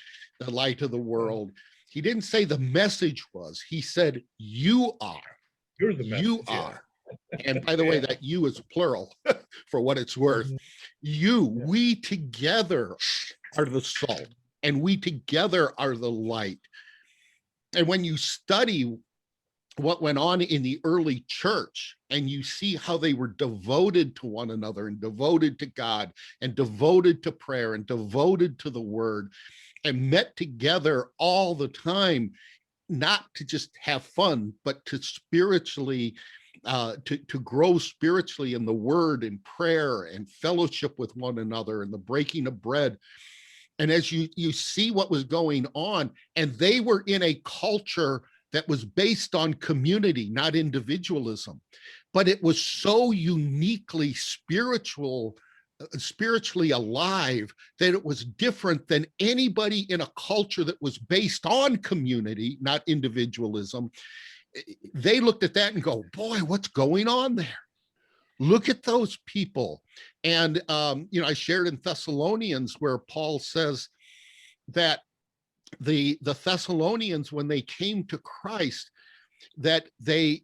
light of the world. He didn't say the message was. He said, you are. You're the message. You are. And by the way, that you is plural for what it's worth. We together are the salt, and we together are the light. And when you study what went on in the early church, and you see how they were devoted to one another and devoted to God and devoted to prayer and devoted to the word and met together all the time, not to just have fun, but to spiritually, to grow spiritually in the word and prayer and fellowship with one another and the breaking of bread. And as you see what was going on, and they were in a culture that was based on community, not individualism, but it was so uniquely spiritually alive, that it was different than anybody in a culture that was based on community, not individualism. They looked at that and go, boy, what's going on there? Look at those people. And I shared in Thessalonians where Paul says that the Thessalonians, when they came to Christ, that they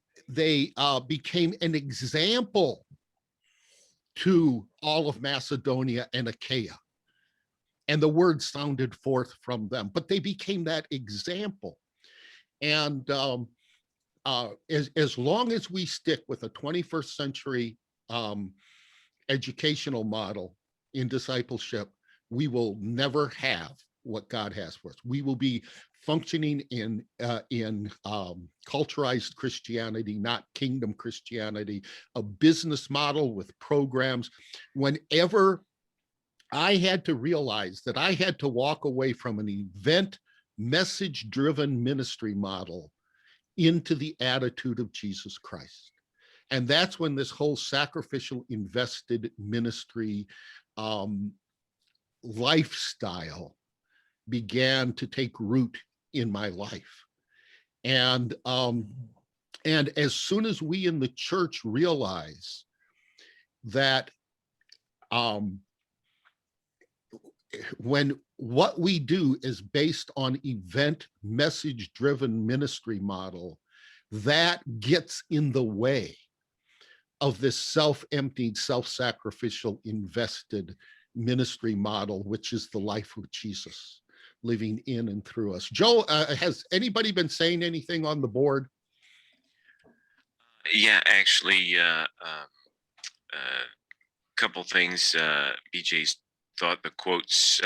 became an example to all of Macedonia and Achaia. And the word sounded forth from them, but they became that example. And as long as we stick with a 21st century educational model in discipleship, we will never have what God has for us. We will be functioning in culturalized Christianity, not kingdom Christianity, a business model with programs. Whenever I had to realize that I had to walk away from an event message-driven ministry model into the attitude of Jesus Christ. And that's when this whole sacrificial invested ministry lifestyle began to take root in my life. And as soon as we in the church realize that when what we do is based on event message driven ministry model, that gets in the way of this self-emptied, self-sacrificial, invested ministry model, which is the life of Jesus living in and through us. Joe, has anybody been saying anything on the board? Yeah, actually, couple things. BJ's thought the quotes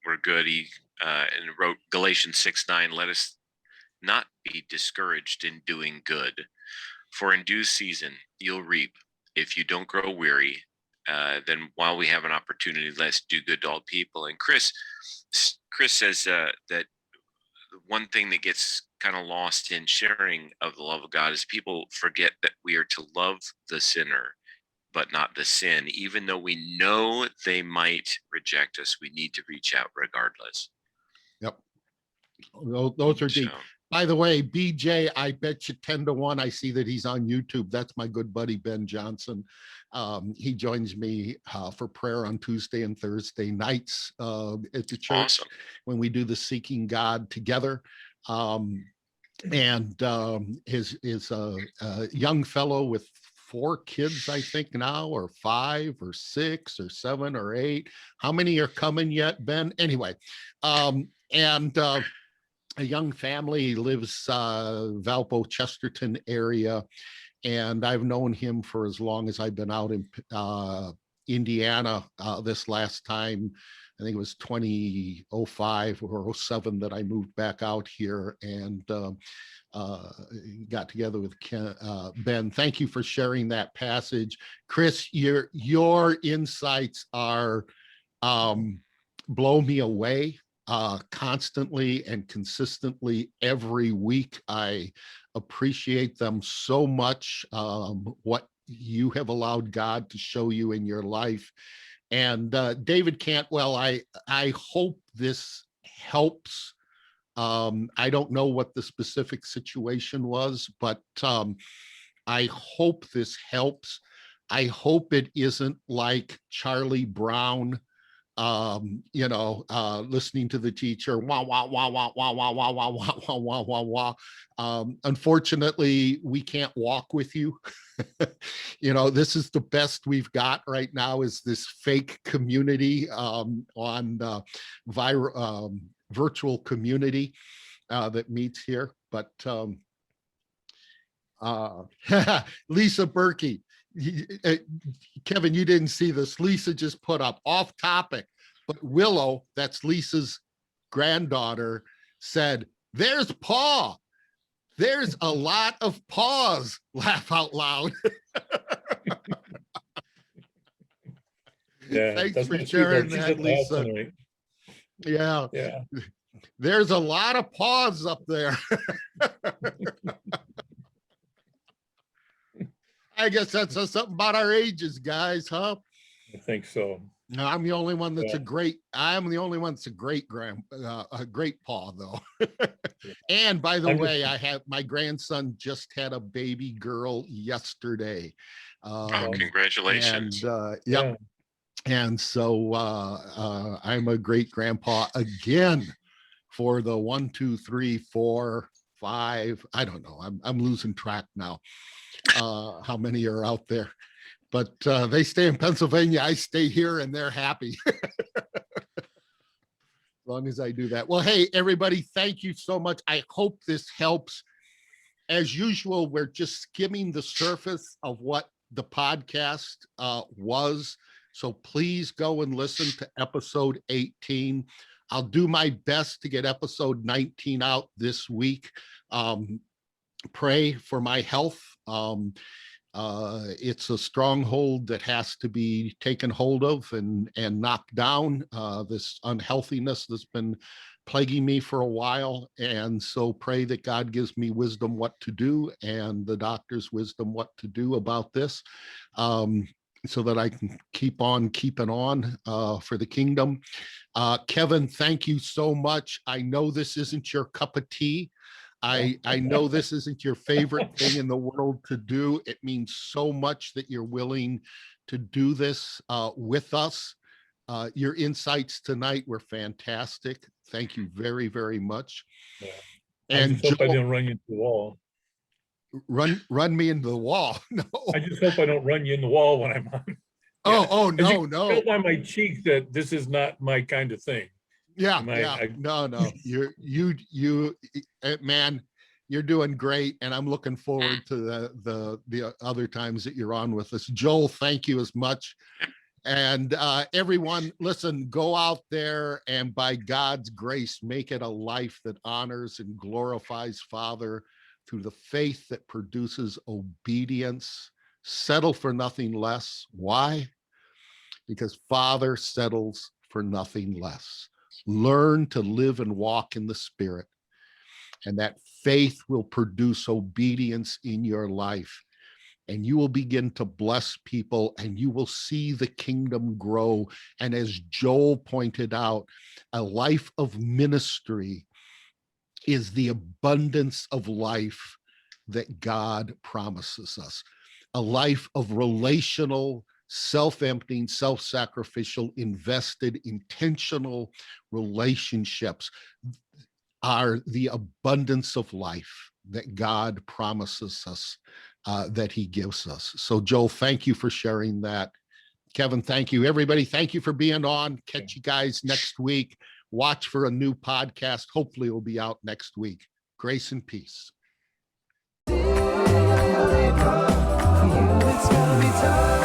were good. He and wrote Galatians 6:9, let us not be discouraged in doing good, for in due season you'll reap if you don't grow weary. Then while we have an opportunity, let's do good to all people. And Chris says that one thing that gets kind of lost in sharing of the love of God is people forget that we are to love the sinner, but not the sin. Even though we know they might reject us, we need to reach out regardless. Yep. Those are deep. So, by the way, BJ, I bet you 10-1. I see that he's on YouTube. That's my good buddy, Ben Johnson. He joins me for prayer on Tuesday and Thursday nights at the church. Awesome. When we do the Seeking God together. And is a young fellow with 4 kids, I think now, or 5 or 6 or 7 or 8. How many are coming yet, Ben? Anyway, and a young family lives Valpo, Chesterton area. And I've known him for as long as I've been out in Indiana. This last time, I think it was 2005 or 07 that I moved back out here and got together with Ben. Thank you for sharing that passage. Chris, your insights are blow me away constantly and consistently every week. I appreciate them so much, what you have allowed God to show you in your life. And David Cantwell, I hope this helps. I don't know what the specific situation was, but I hope this helps. I hope it isn't like Charlie Brown, listening to the teacher, wah, wah, wah, wah, wah, wah, wah, wah, wah, wah, wah, wah, wah. Unfortunately, we can't walk with you. This is the best we've got right now is this fake community on virtual community that meets here. But Lisa Berkey. Kevin, you didn't see this. Lisa just put up off topic, but Willow, that's Lisa's granddaughter, said, "There's paw. There's a lot of paws." Laugh out loud. Yeah, Thanks that's for my sharing sweetheart. She's that, at the house Lisa. tonight. Yeah, Yeah. there's a lot of paws up there. I guess that says something about our ages, guys, huh? I think so. No, I'm the only one that's Yeah. I'm the only one that's a great paw though. And by the way, I have my grandson just had a baby girl yesterday. Congratulations. And Yeah. yep. And so I'm a great grandpa again for the 1, 2, 3, 4, 5. I don't know. I'm losing track now. How many are out there? But they stay in Pennsylvania. I stay here, and they're happy. As long as I do that. Well, hey, everybody, thank you so much. I hope this helps. As usual, we're just skimming the surface of what the podcast was. So please go and listen to episode 18. I'll do my best to get episode 19 out this week. Pray for my health. It's a stronghold that has to be taken hold of and knocked down, this unhealthiness that's been plaguing me for a while. And so pray that God gives me wisdom what to do and the doctor's wisdom what to do about this, so that I can keep on keeping on for the kingdom. Kevin, thank you so much. I know this isn't your cup of tea. I know this isn't your favorite thing in the world to do. It means so much that you're willing to do this with us. Your insights tonight were fantastic. Thank you very, very much. Yeah. And I just hope Joel, I didn't run you into the wall. run me into the wall. No. I just hope I don't run you in the wall when I'm on. Oh, As no, you no. tell by my cheeks that this is not my kind of thing. Yeah, yeah. No. You, man, you're doing great, and I'm looking forward to the other times that you're on with us. Joel, thank you as much. And everyone, listen, go out there and by God's grace, make it a life that honors and glorifies Father through the faith that produces obedience. Settle for nothing less. Why? Because Father settles for nothing less. Learn to live and walk in the Spirit, and that faith will produce obedience in your life. And you will begin to bless people, and you will see the kingdom grow. And as Joel pointed out, a life of ministry is the abundance of life that God promises us. A life of relational, self-emptying, self-sacrificial, invested, intentional relationships are the abundance of life that God promises us, that he gives us. So Joel, thank you for sharing that. Kevin, thank you. Everybody, thank you for being on. Catch you guys next week. Watch for a new podcast. Hopefully it'll be out next week. Grace and peace. For you, it's gonna be tough.